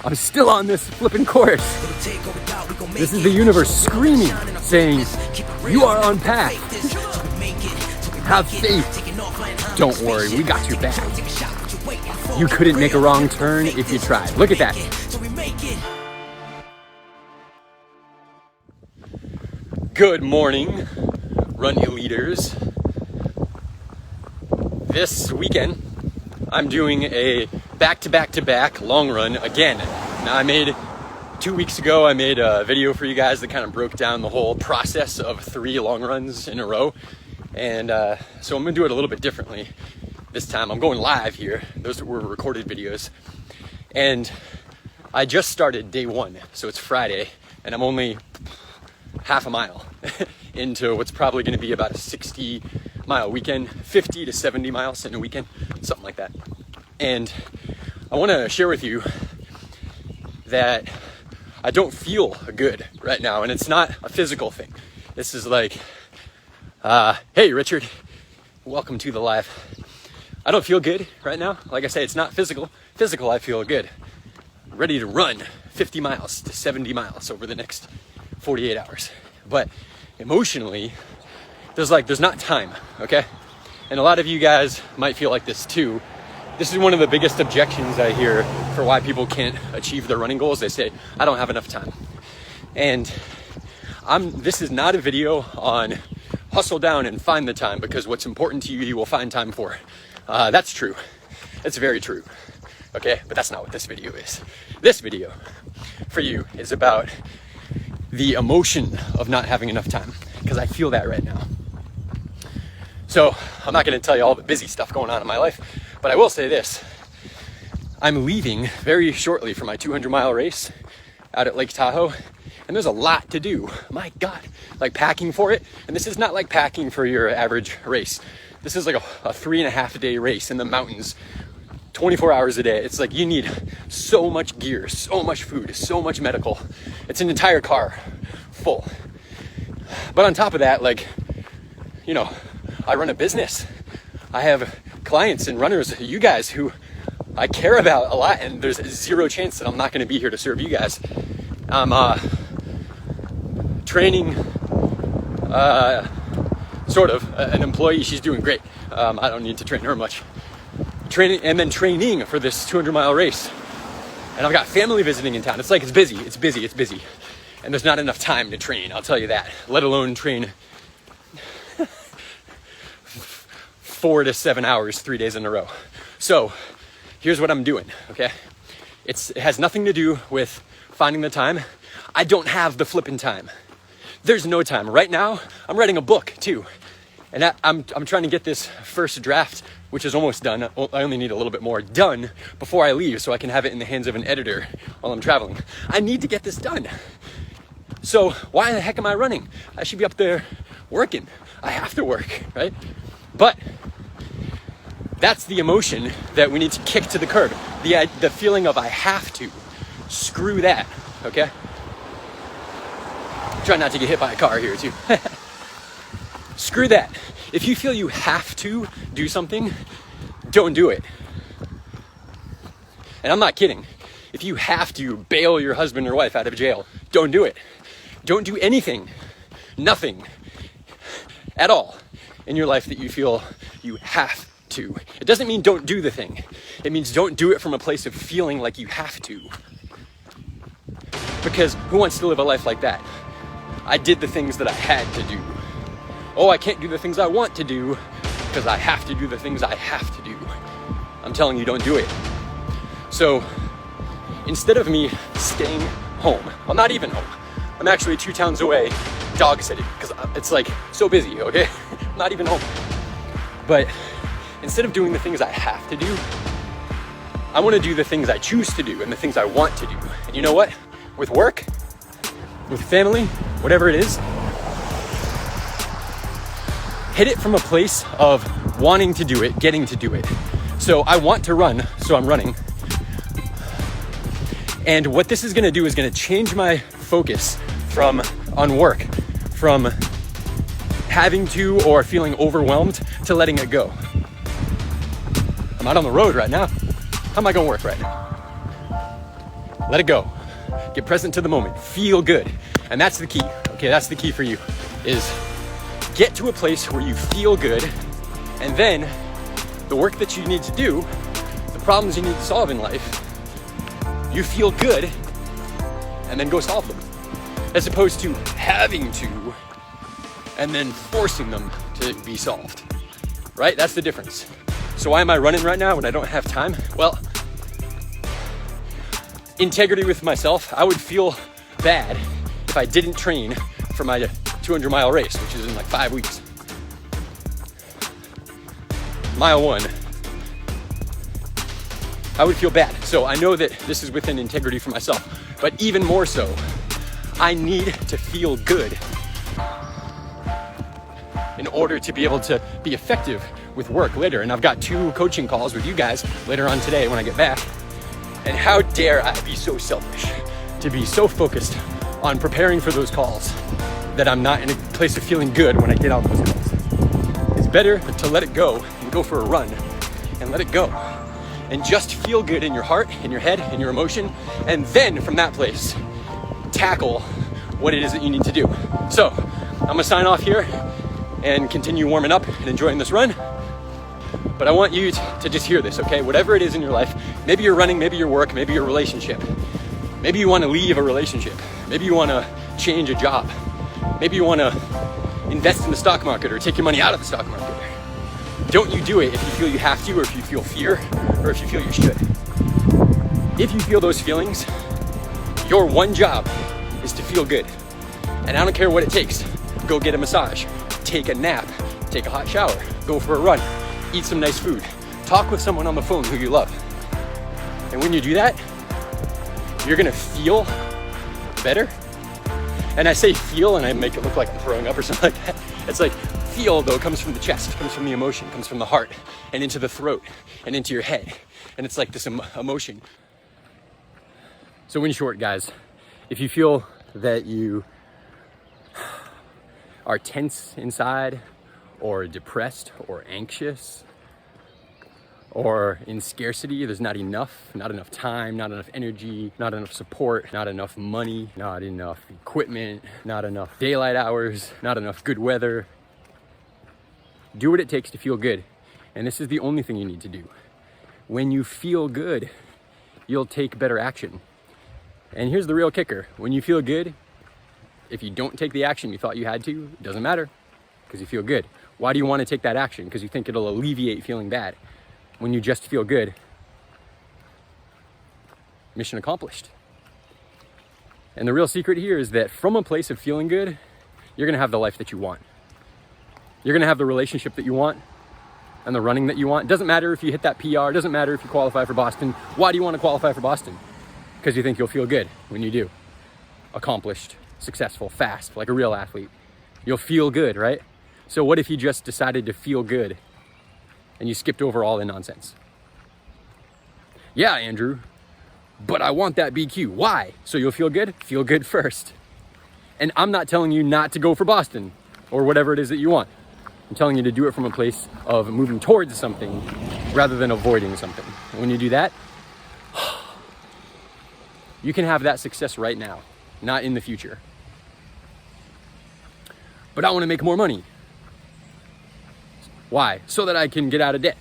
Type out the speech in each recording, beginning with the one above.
I'm still on this flipping course. This is the universe screaming, saying, you are on path. Have faith. Don't worry, we got your back. You couldn't make a wrong turn if you tried. Look at that. Good morning, run leaders. This weekend, I'm doing a back-to-back-to-back long run again. Now 2 weeks ago, I made a video for you guys that kind of broke down the whole process of 3 long runs in a row. And so I'm gonna do it a little bit differently this time. I'm going live here. Those were recorded videos. And I just started day 1, so it's Friday, and I'm only half a mile into what's probably gonna be about a 60-mile weekend, 50 to 70 miles in a weekend, something like that. And I wanna share with you that I don't feel good right now, and it's not a physical thing. This is like, hey Richard, welcome to the live. I don't feel good right now. Like I say, it's not physical. Physical, I feel good. I'm ready to run 50 miles to 70 miles over the next 48 hours. But emotionally, there's not time, okay? And a lot of you guys might feel like this too. This is one of the biggest objections I hear for why people can't achieve their running goals. They say, I don't have enough time. And this is not a video on hustle down and find the time, because what's important to you, you will find time for. That's true. It's very true. Okay, but that's not what this video is. This video for you is about the emotion of not having enough time, because I feel that right now. So I'm not going to tell you all the busy stuff going on in my life, but I will say this. I'm leaving very shortly for my 200-mile race out at Lake Tahoe, and there's a lot to do. My God, like packing for it. And this is not like packing for your average race. This is like a 3.5-day race in the mountains, 24 hours a day. It's like you need so much gear, so much food, so much medical. It's an entire car full. But on top of that, like, you know, I run a business. I have clients and runners, you guys, who I care about a lot, and there's zero chance that I'm not going to be here to serve you guys. I'm training sort of an employee. She's doing great. I don't need to train her much. Training for this 200-mile race. And I've got family visiting in town. It's like, it's busy. And there's not enough time to train, I'll tell you that, let alone train 4 to 7 hours, 3 days in a row. So here's what I'm doing, okay? It has nothing to do with finding the time. I don't have the flipping time. There's no time. Right now, I'm writing a book too. And I'm trying to get this first draft, which is almost done. I only need a little bit more done before I leave, so I can have it in the hands of an editor while I'm traveling. I need to get this done. So why the heck am I running? I should be up there working. I have to work, right? But that's the emotion that we need to kick to the curb. The feeling of I have to. Screw that, okay? Try not to get hit by a car here too. Screw that. If you feel you have to do something, don't do it. And I'm not kidding. If you have to bail your husband or wife out of jail, don't do it. Don't do anything, nothing at all in your life that you feel you have to. It doesn't mean don't do the thing. It means don't do it from a place of feeling like you have to. Because who wants to live a life like that? I did the things that I had to do. Oh, I can't do the things I want to do because I have to do the things I have to do. I'm telling you, don't do it. So instead of me staying home, well, not even home, I'm actually 2 towns away, dog sitting, because it's like so busy, okay? Not even home. But instead of doing the things I have to do, I want to do the things I choose to do and the things I want to do. And you know what? With work, with family, whatever it is, hit it from a place of wanting to do it, getting to do it. So I want to run, so I'm running. And what this is gonna do is gonna change my focus on work, from having to or feeling overwhelmed to letting it go. I'm out on the road right now. How am I gonna work right now? Let it go. Get present to the moment. Feel good. And that's the key. Okay, that's the key for you, is get to a place where you feel good, and then the work that you need to do, the problems you need to solve in life, you feel good, and then go solve them. As opposed to having to, and then forcing them to be solved. Right? That's the difference. So why am I running right now when I don't have time? Well, integrity with myself. I would feel bad if I didn't train for my 200-mile race, which is in like 5 weeks. Mile 1, I would feel bad. So I know that this is within integrity for myself, but even more so, I need to feel good in order to be able to be effective with work later. And I've got 2 coaching calls with you guys later on today when I get back. And how dare I be so selfish to be so focused on preparing for those calls that I'm not in a place of feeling good when I get on those calls. It's better to let it go and go for a run and let it go. And just feel good in your heart, in your head, in your emotion. And then from that place, tackle what it is that you need to do. So I'm gonna sign off here and continue warming up and enjoying this run. But I want you to just hear this, okay? Whatever it is in your life, maybe you're running, maybe your work, maybe your relationship. Maybe you want to leave a relationship. Maybe you want to change a job. Maybe you want to invest in the stock market or take your money out of the stock market. Don't you do it if you feel you have to, or if you feel fear, or if you feel you should. If you feel those feelings, your one job is to feel good. And I don't care what it takes. Go get a massage, take a nap, take a hot shower, go for a run, eat some nice food, talk with someone on the phone who you love. And when you do that, you're gonna feel better. And I say feel and I make it look like I'm throwing up or something like that. It's like feel though comes from the chest, comes from the emotion, comes from the heart and into the throat and into your head. And it's like this emotion. So in short, guys, if you feel that you are tense inside, or depressed, or anxious, or in scarcity, there's not enough time, not enough energy, not enough support, not enough money, not enough equipment, not enough daylight hours, not enough good weather. Do what it takes to feel good. And this is the only thing you need to do. When you feel good, you'll take better action. And here's the real kicker. When you feel good, if you don't take the action you thought you had to, it doesn't matter, because you feel good. Why do you want to take that action? Because you think it'll alleviate feeling bad. When you just feel good, mission accomplished. And the real secret here is that from a place of feeling good, you're gonna have the life that you want. You're gonna have the relationship that you want and the running that you want. It doesn't matter if you hit that PR, it doesn't matter if you qualify for Boston. Why do you want to qualify for Boston? Because you think you'll feel good when you do. Accomplished, successful, fast, like a real athlete. You'll feel good, right? So what if you just decided to feel good and you skipped over all the nonsense? Yeah, Andrew, but I want that BQ. Why? So you'll feel good? Feel good first. And I'm not telling you not to go for Boston or whatever it is that you want. I'm telling you to do it from a place of moving towards something rather than avoiding something. And when you do that, you can have that success right now, not in the future. But I want to make more money. Why? So that I can get out of debt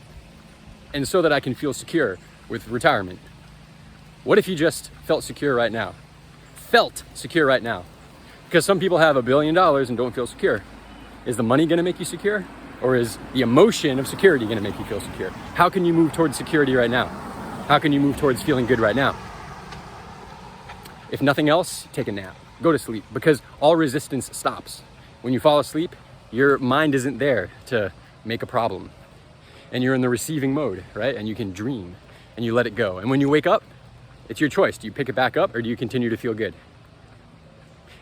and so that I can feel secure with retirement. What if you just felt secure right now? Felt secure right now? Because some people have $1 billion and don't feel secure. Is the money going to make you secure? Or is the emotion of security going to make you feel secure? How can you move towards security right now? How can you move towards feeling good right now? If nothing else, take a nap. Go to sleep, because all resistance stops. When you fall asleep, your mind isn't there to make a problem. And you're in the receiving mode, right? And you can dream and you let it go. And when you wake up, it's your choice. Do you pick it back up or do you continue to feel good?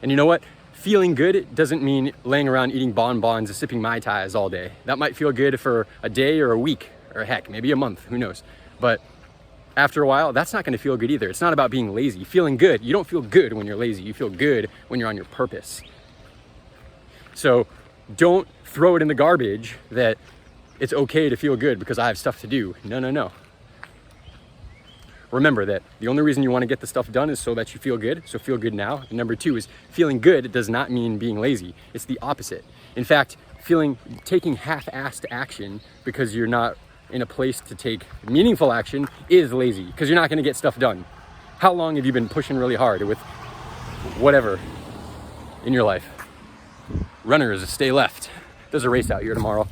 And you know what? Feeling good doesn't mean laying around eating bonbons and sipping Mai Tais all day. That might feel good for a day or a week or heck, maybe a month, who knows? But after a while, that's not going to feel good either. It's not about being lazy. Feeling good, you don't feel good when you're lazy. You feel good when you're on your purpose. So don't throw it in the garbage that it's okay to feel good because I have stuff to do. No, no, no. remember that the only reason you want to get the stuff done is so that you feel good. So feel good now. And number two is feeling good does not mean being lazy. It's the opposite. In fact, taking half-assed action because you're not in a place to take meaningful action is lazy, because you're not going to get stuff done. How long have you been pushing really hard with whatever in your life? Runners, stay left. There's a race out here tomorrow.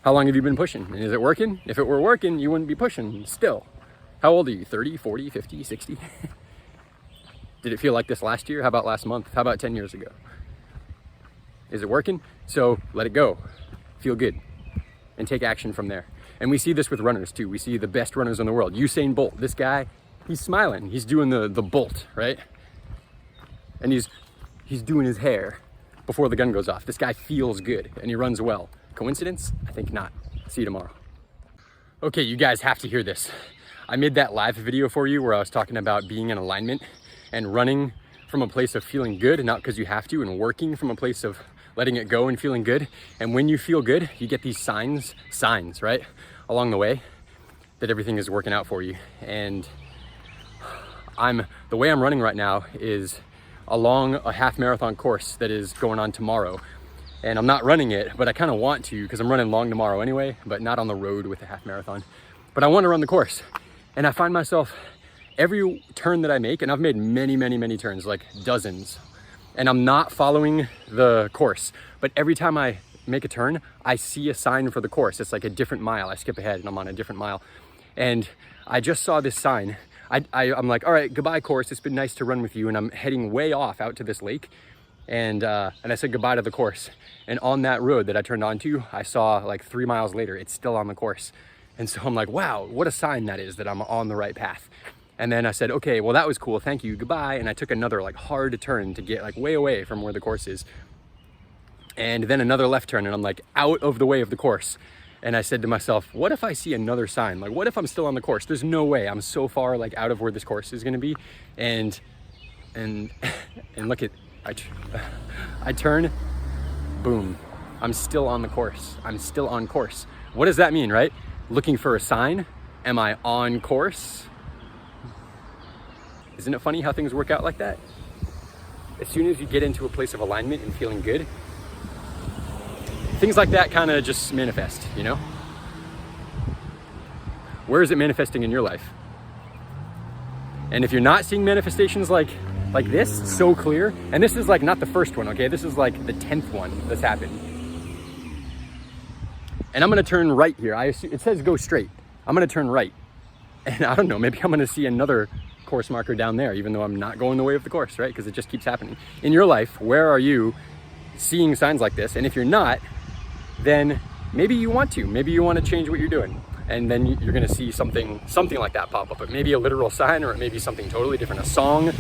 How long have you been pushing? And is it working? If it were working, you wouldn't be pushing still. How old are you? 30, 40, 50, 60? Did it feel like this last year? How about last month? How about 10 years ago? Is it working? So let it go. Feel good. And take action from there. And we see this with runners too. We see the best runners in the world. Usain Bolt, this guy, he's smiling. He's doing the bolt, right? And he's doing his hair before the gun goes off. This guy feels good and he runs well. Coincidence? I think not. See you tomorrow. Okay, you guys have to hear this. I made that live video for you where I was talking about being in alignment and running from a place of feeling good, not because you have to, and working from a place of letting it go and feeling good. And when you feel good, you get these signs, right, along the way that everything is working out for you. And the way I'm running right now is along a half marathon course that is going on tomorrow. And I'm not running it, but I kind of want to, because I'm running long tomorrow anyway, but not on the road with the half marathon. But I want to run the course. And I find myself every turn that I make, and I've made many, many, many turns, like dozens, and I'm not following the course. But every time I make a turn, I see a sign for the course. It's like a different mile. I skip ahead and I'm on a different mile. And I just saw this sign. I'm like, all right, goodbye course. It's been nice to run with you. And I'm heading way off out to this lake. And I said goodbye to the course. And on that road that I turned onto, I saw like 3 miles later, it's still on the course. And so I'm like, wow, what a sign that is that I'm on the right path. And then I said, okay, well, that was cool. Thank you. Goodbye. And I took another like hard turn to get like way away from where the course is. And then another left turn, and I'm like out of the way of the course. And I said to myself, what if I see another sign? Like, what if I'm still on the course? There's no way. I'm so far like out of where this course is going to be. And look at, I turn, boom. I'm still on the course. I'm still on course. What does that mean, right? Looking for a sign. Am I on course? Isn't it funny how things work out like that? As soon as you get into a place of alignment and feeling good, things like that kind of just manifest, you know? Where is it manifesting in your life? And if you're not seeing manifestations like this, so clear, and this is like not the first one, okay? This is like the 10th one that's happened. And I'm gonna turn right here. It says go straight. I'm gonna turn right. And I don't know, maybe I'm gonna see another course marker down there, even though I'm not going the way of the course, right? Because it just keeps happening. In your life, where are you seeing signs like this? And if you're not, then maybe you want to. Maybe you want to change what you're doing. And then you're going to see something like that pop up. But maybe a literal sign, or it may be something totally different, a song,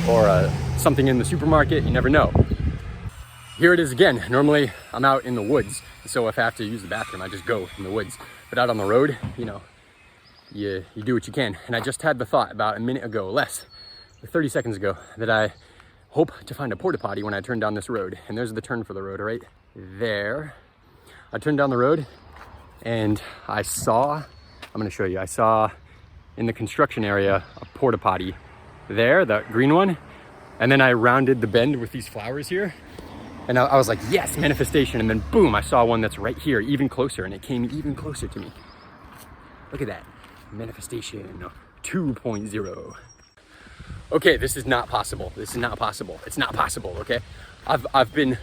or something in the supermarket. You never know. Here it is again. Normally, I'm out in the woods. So if I have to use the bathroom, I just go in the woods. But out on the road, you know, you do what you can. And I just had the thought about a minute ago, 30 seconds ago, that I hope to find a porta potty when I turn down this road. And there's the turn for the road right there. I turned down the road and I saw in the construction area a porta potty there, the green one. And then I rounded the bend with these flowers here. And I was like, yes, manifestation. And then boom, I saw one that's right here, even closer, and it came even closer to me. Look at that. Manifestation 2.0. Okay, this is not possible. This is not possible. It's not possible, okay? I've been,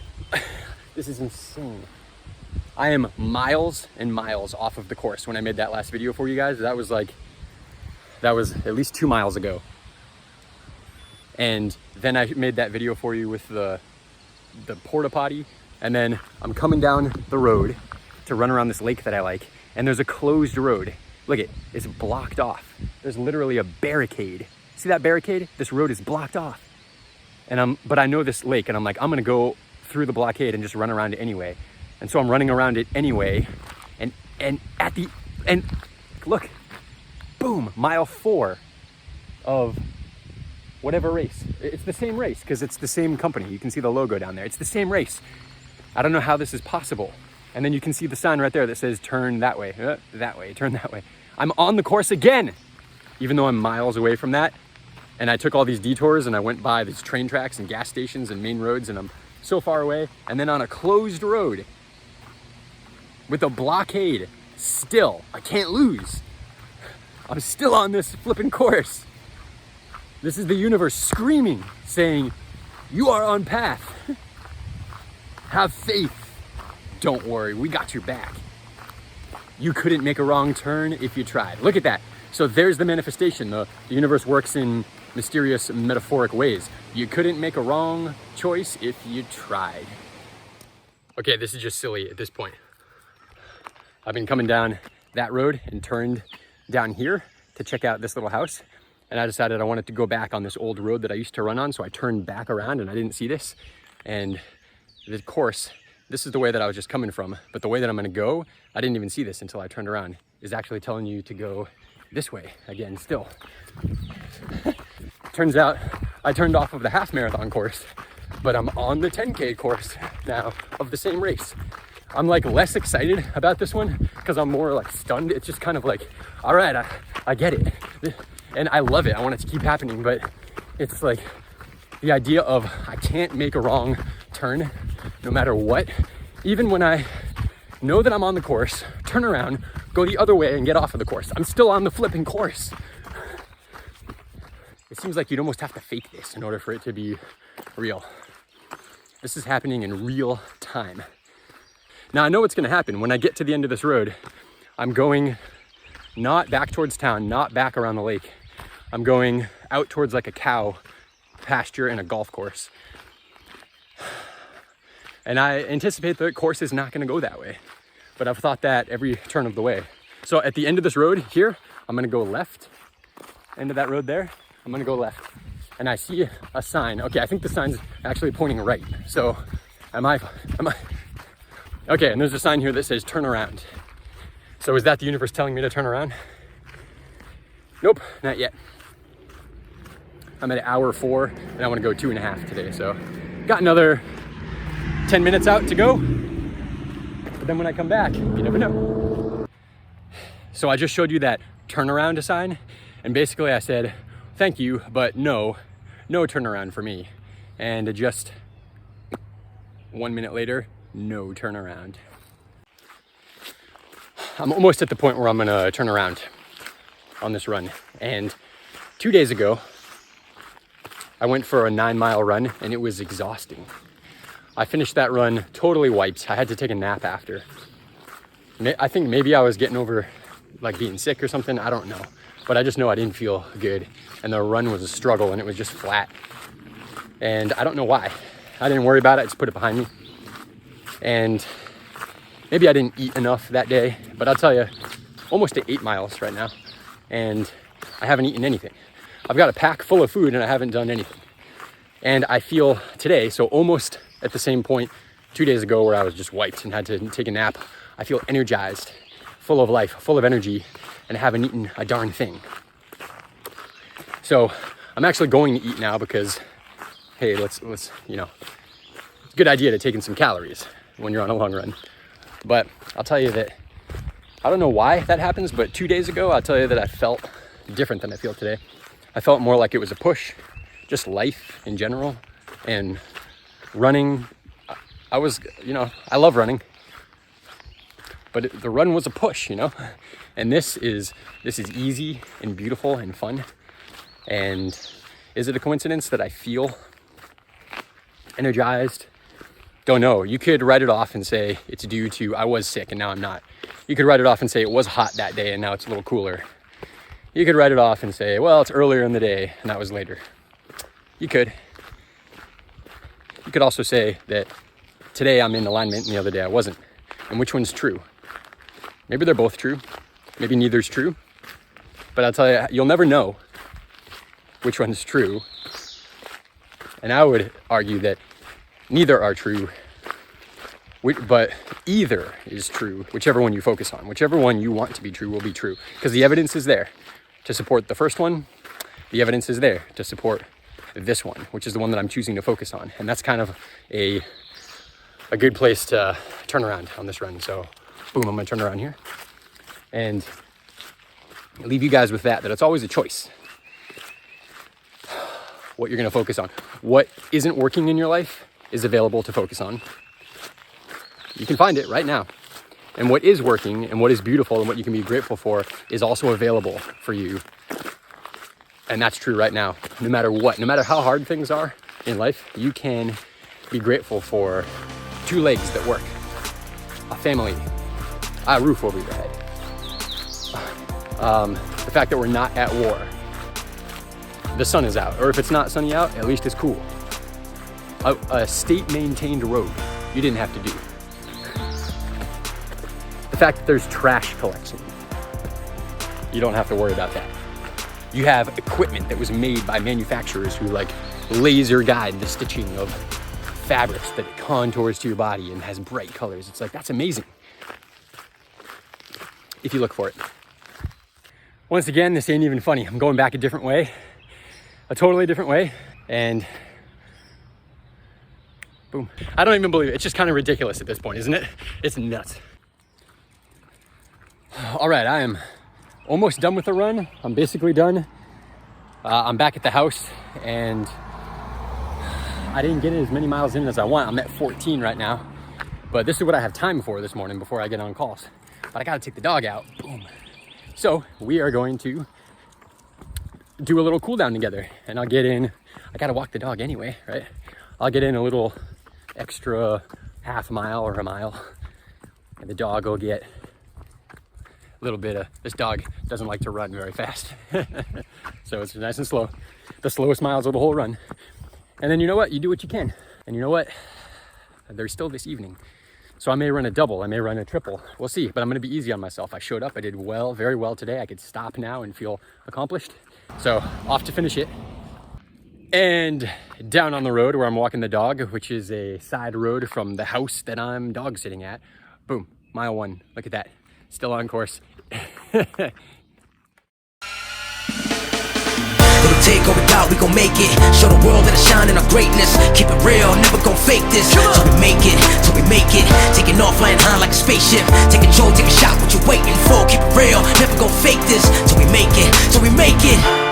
this is insane. I am miles and miles off of the course when I made that last video for you guys. That was at least 2 miles ago. And then I made that video for you with the porta potty. And then I'm coming down the road to run around this lake that I like. And there's a closed road. Look it's blocked off. There's literally a barricade. See that barricade? This road is blocked off. But I know this lake, and I'm like, I'm gonna go through the blockade and just run around it anyway. And so I'm running around it anyway. And look, boom, mile 4 of whatever race. It's the same race because it's the same company. You can see the logo down there. It's the same race. I don't know how this is possible. And then you can see the sign right there that says turn that way, turn that way. I'm on the course again, even though I'm miles away from that. And I took all these detours and I went by these train tracks and gas stations and main roads, and I'm so far away. And then on a closed road with a blockade, still, I can't lose. I'm still on this flipping course. This is the universe screaming, saying, you are on path. Have faith. Don't worry, we got your back. You couldn't make a wrong turn if you tried. Look at that. So there's the manifestation. The universe works in mysterious, metaphoric ways. You couldn't make a wrong choice if you tried. Okay, this is just silly at this point. I've been coming down that road and turned down here to check out this little house. And I decided I wanted to go back on this old road that I used to run on. So I turned back around and I didn't see this. And the course, this is the way that I was just coming from. But the way that I'm gonna go, I didn't even see this until I turned around, is actually telling you to go this way again still. Turns out I turned off of the half marathon course, but I'm on the 10K course now of the same race. I'm like less excited about this one because I'm more like stunned. It's just kind of like, all right, I get it. And I love it. I want it to keep happening, but it's like the idea of I can't make a wrong turn no matter what. Even when I know that I'm on the course, turn around, go the other way and get off of the course. I'm still on the flipping course. It seems like you'd almost have to fake this in order for it to be real. This is happening in real time. Now I know what's gonna happen. When I get to the end of this road, I'm going not back towards town, not back around the lake. I'm going out towards like a cow pasture and a golf course. And I anticipate the course is not gonna go that way, but I've thought that every turn of the way. So at the end of this road here, I'm gonna go left, end of that road there, I'm gonna go left. And I see a sign. Okay, I think the sign's actually pointing right. So am I? Okay, and there's a sign here that says turn around. So is that the universe telling me to turn around? Nope, not yet. I'm at hour 4 and I wanna go 2.5 today. So got another 10 minutes out to go. But then when I come back, you never know. So I just showed you that turnaround sign. And basically I said, thank you, but no turnaround for me. And just 1 minute later, no turnaround. I'm almost at the point where I'm gonna turn around on this run. And 2 days ago, I went for a 9-mile run and it was exhausting. I finished that run totally wiped. I had to take a nap after. I think maybe I was getting over like being sick or something, I don't know. But I just know I didn't feel good and the run was a struggle and it was just flat. And I don't know why. I didn't worry about it, I just put it behind me. And maybe I didn't eat enough that day, but I'll tell you, almost to 8 miles right now and I haven't eaten anything. I've got a pack full of food and I haven't done anything. And I feel today, so almost at the same point 2 days ago where I was just wiped and had to take a nap, I feel energized, full of life, full of energy, and haven't eaten a darn thing. So I'm actually going to eat now because, hey, let's you know, it's a good idea to take in some calories when you're on a long run. But I'll tell you that, I don't know why that happens, but 2 days ago, I'll tell you that I felt different than I feel today. I felt more like it was a push, just life in general, and running. I was, you know, I love running, but the run was a push, you know, and this is easy and beautiful and fun. And is it a coincidence that I feel energized? Don't know. You could write it off and say it's due to I was sick and now I'm not. You could write it off and say it was hot that day and now it's a little cooler. You could write it off and say, well, it's earlier in the day and that was later. You could. You could also say that today I'm in alignment and the other day I wasn't. And which one's true? Maybe they're both true. Maybe neither's true. But I'll tell you, you'll never know which one's true. And I would argue that neither are true, but either is true, whichever one you focus on. Whichever one you want to be true will be true. Because the evidence is there to support the first one. The evidence is there to support this one, which is the one that I'm choosing to focus on. And that's kind of a good place to turn around on this run. So boom, I'm gonna turn around here. And leave you guys with that it's always a choice. What you're going to focus on. What isn't working in your life is available to focus on. You can find it right now. And what is working and what is beautiful and what you can be grateful for is also available for you. And that's true right now. No matter what, no matter how hard things are in life, you can be grateful for 2 legs that work, a family, a roof over your head, the fact that we're not at war, the sun is out, or if it's not sunny out, at least it's cool. A state-maintained road you didn't have to do. The fact that there's trash collection, you don't have to worry about that. You have equipment that was made by manufacturers who like laser guide the stitching of fabrics that it contours to your body and has bright colors. It's like, that's amazing if you look for it. Once again, this ain't even funny. I'm going back a different way. A totally different way, and boom. I don't even believe it. It's just kind of ridiculous at this point, isn't it? It's nuts. All right, I am almost done with the run. I'm basically done. I'm back at the house, and I didn't get as many miles in as I want. I'm at 14 right now, but this is what I have time for this morning before I get on calls. But I gotta take the dog out. Boom. So we are going to do a little cool down together, and I'll get in. I gotta walk the dog anyway, right? I'll get in a little extra half mile or a mile, and the dog will get a little bit of, this dog doesn't like to run very fast. So it's nice and slow. The slowest miles of the whole run. And then you know what? You do what you can. And you know what? There's still this evening. So I may run a double, I may run a triple. We'll see, but I'm gonna be easy on myself. I showed up, I did well, very well today. I could stop now and feel accomplished. So off to finish it. And down on the road where I'm walking the dog, which is a side road from the house that I'm dog sitting at. Boom, mile 1, look at that. Still on course. It'll take or without, we gon' make it. Show the world that I shine in our greatness. Keep it real, never gon' fake this. Till we make it, till we make it. Taking off, flying high like a spaceship. Take control, take a shot, what you waiting for? Keep it real, never gon' fake this. Till we make it, till we make it.